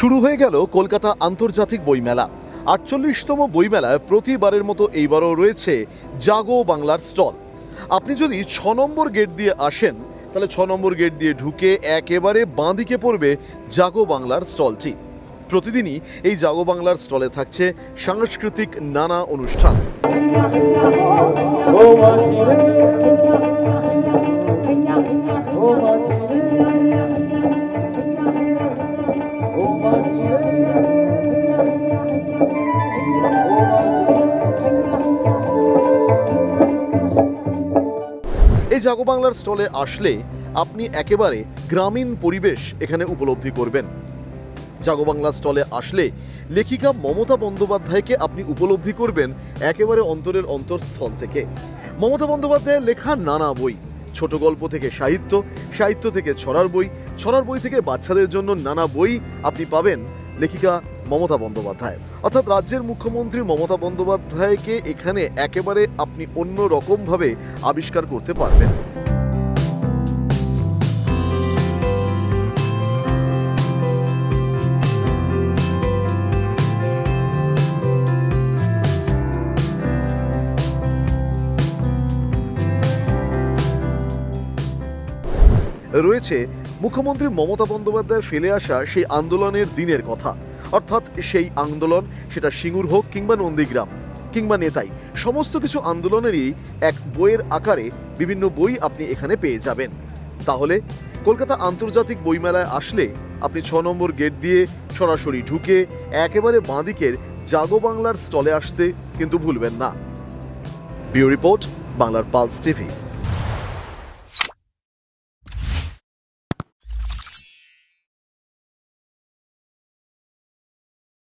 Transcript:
শুরু হয়ে গেল কলকাতা আন্তর্জাতিক বইমেলা। ৪৮তম বইমেলায় প্রতিবারের মতো এইবারও রয়েছে জাগো বাংলার স্টল। আপনি যদি ৬ নম্বর গেট দিয়ে আসেন তাহলে ৬ নম্বর গেট দিয়ে ঢুকে একেবারে বাঁ দিকে পড়বে জাগো বাংলার স্টলটি। প্রতিদিনই এই জাগো বাংলার স্টলে থাকছে সাংস্কৃতিক নানা অনুষ্ঠান। এই জাগো বাংলার স্টলে আসলে আপনি একেবারে গ্রামীণ পরিবেশ এখানে উপলব্ধি করবেন। জাগো বাংলা স্টলে আসলে লেখিকা মমতা বন্দ্যোপাধ্যায়কে আপনি উপলব্ধি করবেন একেবারে অন্তরের অন্তঃস্থল থেকে। মমতা বন্দ্যোপাধ্যায়ের লেখা নানা বই, ছোট গল্প থেকে সাহিত্য, সাহিত্য থেকে ছড়ার বই থেকে বাচ্চাদের জন্য নানা বই আপনি পাবেন লেখিকা মমতা বন্দ্যোপাধ্যায়। অর্থাৎ রাজ্যের মুখ্যমন্ত্রী মমতা বন্দ্যোপাধ্যায়কে এখানে একেবারে আপনি অন্য রকমভাবে আবিষ্কার করতে পারবেন। রয়েছে মুখ্যমন্ত্রী মমতা বন্দ্যোপাধ্যায় ফেলে আসা সেই আন্দোলনের দিনের কথা। অর্থাৎ সেই আন্দোলন, সেটা সিঙ্গুর হোক কিংবা নন্দীগ্রাম কিংবা নেতাই, সমস্ত কিছু আন্দোলনেরই এক বইয়ের আকারে বিভিন্ন বই আপনি এখানে পেয়ে যাবেন। তাহলে কলকাতা আন্তর্জাতিক বইমেলায় আসলে আপনি ৬ নম্বর গেট দিয়ে সরাসরি ঢুকে একেবারে বাঁদিকের জাগো বাংলার স্টলে আসতে কিন্তু ভুলবেন না। ব্যুরো রিপোর্ট, বাংলার পালস টিভি।